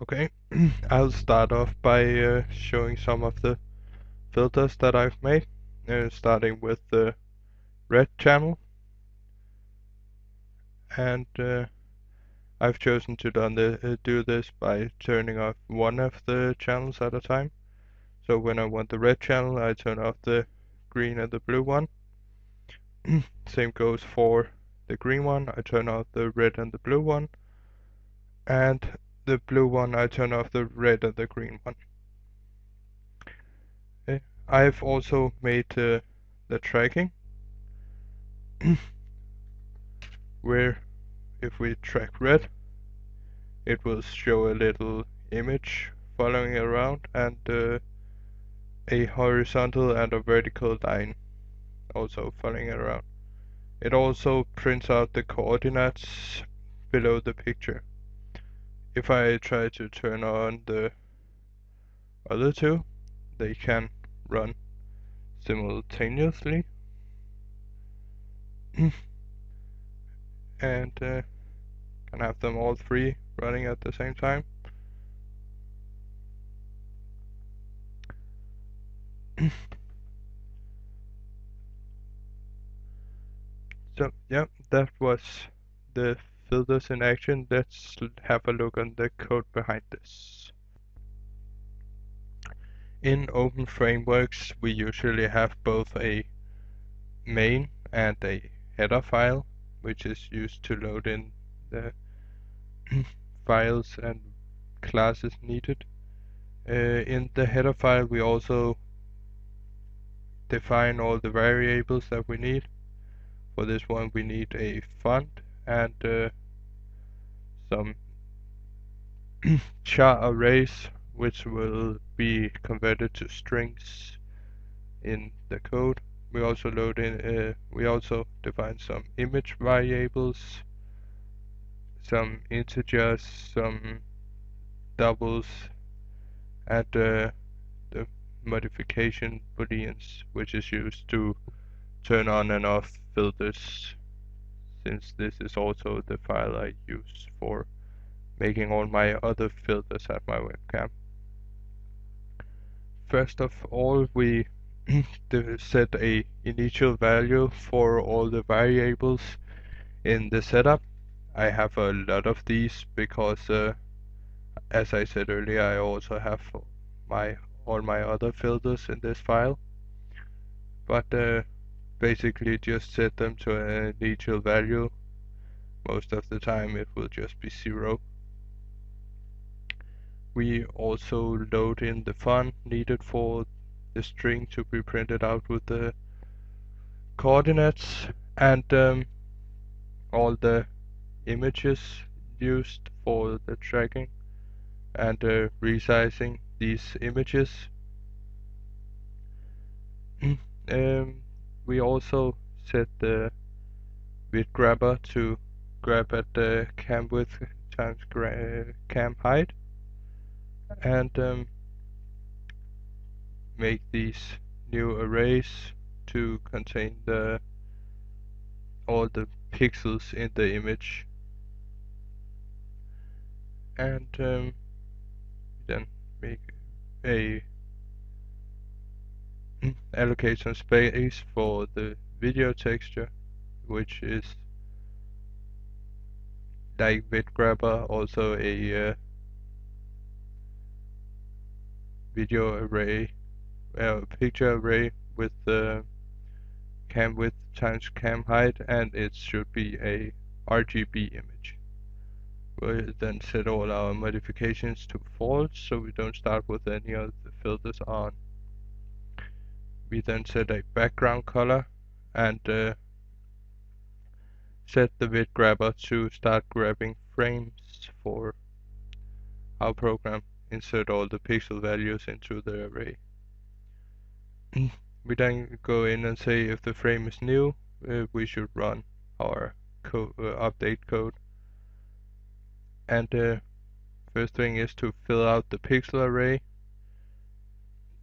Okay, I'll start off by showing some of the filters that I've made, starting with the red channel, and I've chosen to do this by turning off one of the channels at a time. So when I want the red channel, I turn off the green and the blue one. Same goes for the green one, I turn off the red and the blue one, and the blue one I turn off the red and the green one. I've also made the tracking where if we track red, it will show a little image following around and a horizontal and a vertical line also following around. It also prints out the coordinates below the picture. If I try to turn on the other two, they can run simultaneously and can have them all three running at the same time. So yeah, that was the filters in action. Let's have a look on the code behind this. In open frameworks, we usually have both a main and a header file, which is used to load in the files and classes needed. In the header file, we also define all the variables that we need. For this one, we need a font and some char arrays, which will be converted to strings in the code. We also define some image variables, some integers, some doubles, and the modification booleans, which is used to turn on and off filters, since this is also the file I use for making all my other filters at my webcam. First of all, we set a initial value for all the variables in the setup. I have a lot of these because as I said earlier, I also have all my other filters in this file, but basically just set them to an initial value. Most of the time it will just be 0. We also load in the font needed for the string to be printed out with the coordinates, and all the images used for the tracking and resizing these images. We also set the width grabber to grab at the cam width times cam height, and make these new arrays to contain all the pixels in the image, and then make a allocate some space for the video texture, which is like width grabber, also a video array, picture array with cam width times cam height, and it should be a RGB image. We'll then set all our modifications to false, so we don't start with any of the filters on. We then set a background color and set the width grabber to start grabbing frames for our program. Insert all the pixel values into the array. We then go in and say if the frame is new, we should run our update code. And the first thing is to fill out the pixel array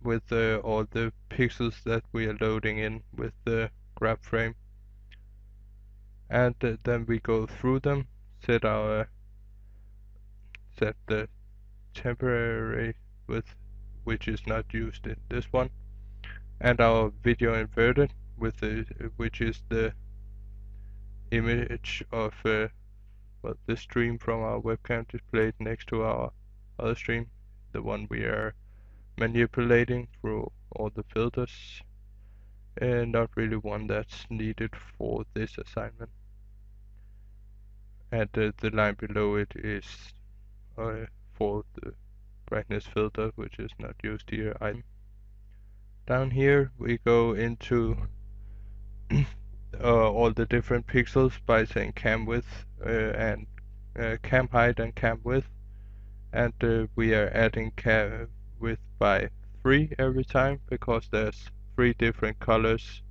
with all the pixels that we are loading in with the grab frame. And then we go through them, set the temporary width, which is not used in this one, and our video inverted with which is the image of the stream from our webcam displayed next to our other stream, the one we are manipulating through all the filters, and not really one that's needed for this assignment. And the line below it is for the brightness filter, which is not used here. Down here we go into all the different pixels by saying cam width and cam height and cam width, and we are adding cam width by 3 every time because there's 3 different colors.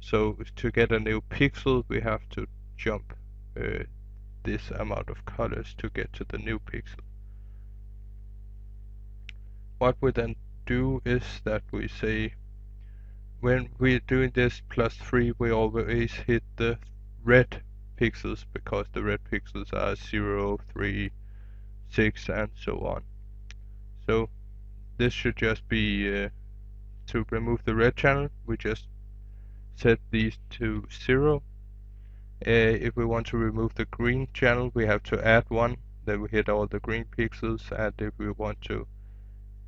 So to get a new pixel we have to jump this amount of colors to get to the new pixel. What we then do is that we say when we're doing this +3 we always hit the red pixels because the red pixels are 0, 3, 6 and so on. So this should just be to remove the red channel we just set these to 0. If we want to remove the green channel we have to add 1, then we hit all the green pixels, and if we want to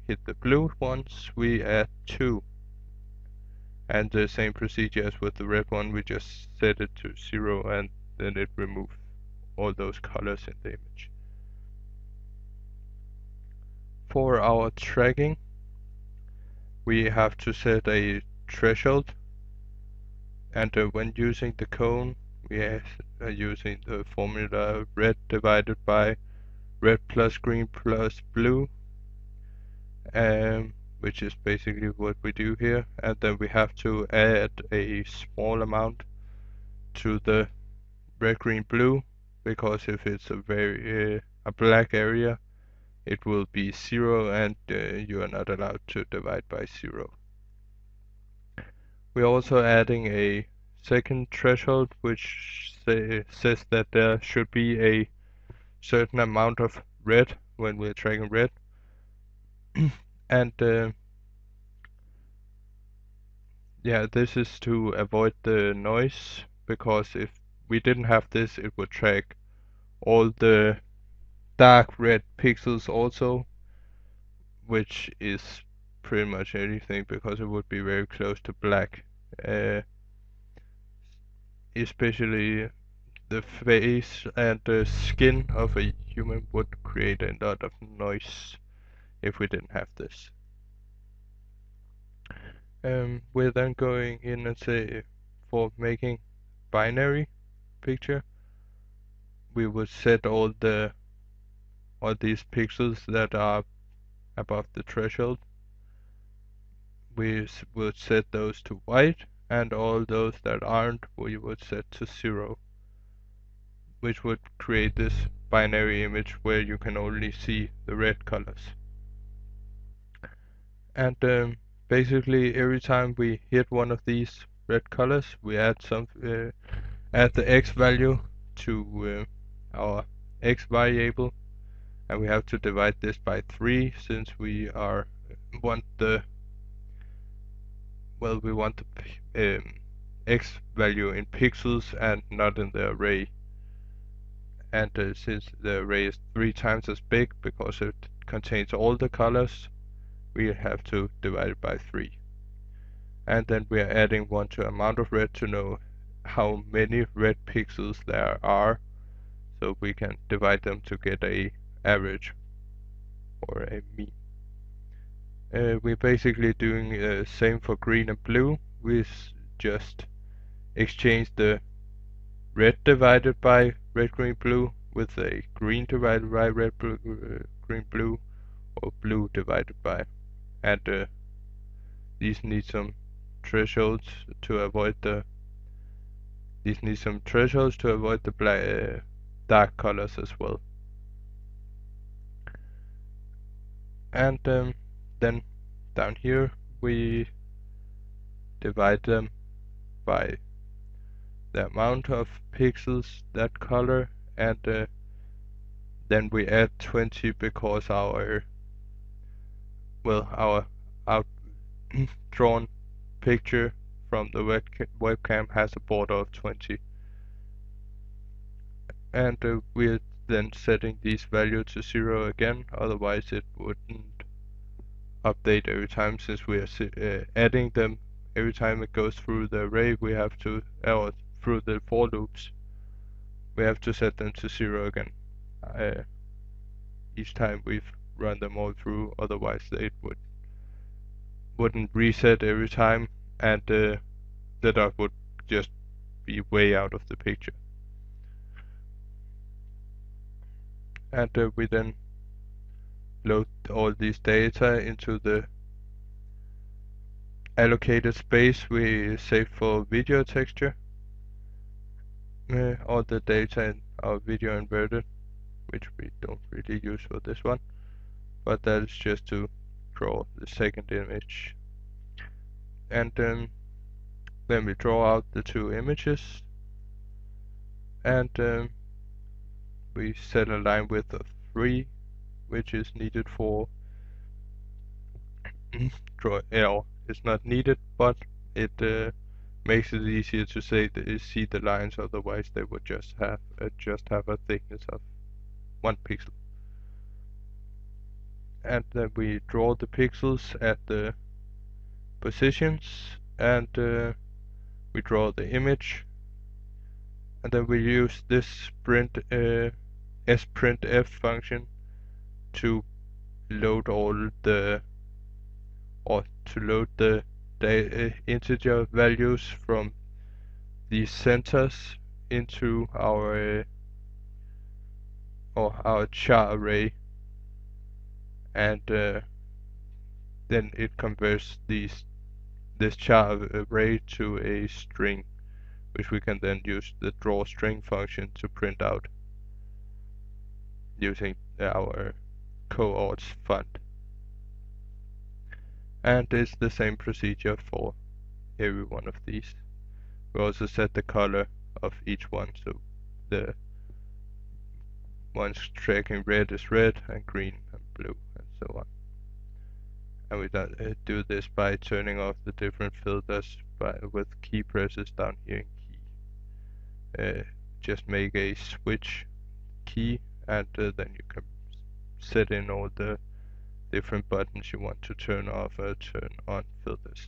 hit the blue ones we add 2. And the same procedure as with the red one, we just set it to 0 and then it removes all those colors in the image. For our tracking we have to set a threshold, and when using the cone we are using the formula red divided by red plus green plus blue, which is basically what we do here, and then we have to add a small amount to the red green blue, because if it's a black area it will be 0 and you are not allowed to divide by 0. We're also adding a second threshold which says that there should be a certain amount of red when we're tracking red. And yeah, this is to avoid the noise, because if we didn't have this it would track all the dark red pixels also, which is pretty much anything because it would be very close to black. Especially the face and the skin of a human would create a lot of noise if we didn't have this. We're then going in and say for making binary picture we would set all these pixels that are above the threshold, we would set those to white, and all those that aren't we would set to 0, which would create this binary image where you can only see the red colors. And basically every time we hit one of these red colors we add the x value to our x variable, and we have to divide this by 3 since we want the x value in pixels and not in the array. And since the array is 3 times as big because it contains all the colors, we have to divide it by 3. And then we are adding 1 to amount of red to know how many red pixels there are, so we can divide them to get a average or a mean. We're basically doing the same for green and blue. We just exchange the red divided by red green blue with a green divided by red green blue, or blue divided by, and these need some thresholds to avoid the black, dark colors as well. And then down here we divide them by the amount of pixels that color, and Then we add 20 because our out drawn picture from the webcam has a border of 20. And we're then setting these values to 0 again, otherwise it wouldn't update every time. Since we are adding them every time it goes through the array, we have to, or through the for loops, we have to set them to 0 again each time we've run them all through, otherwise it wouldn't reset every time, and the dot would just be way out of the picture. And we then load all these data into the allocated space we saved for video texture. All the data in our video inverted, which we don't really use for this one, but that is just to draw the second image. And then we draw out the two images, and we set a line width of 3, which is needed for draw L. It's not needed, but it makes it easier to see the lines. Otherwise, they would just have a thickness of 1 pixel. And then we draw the pixels at the positions, and we draw the image, and then we use this sprintf function to load the integer values from these centers into our char array, and then it converts this char array to a string, which we can then use the drawString function to print out using our coords font. And it's the same procedure for every one of these. We also set the color of each one, so the ones tracking red is red, and green and blue, and so on. And we do this by turning off the different filters with key presses down here in key. Just make a switch key, and then you can set in all the different buttons you want to turn off or turn on filters.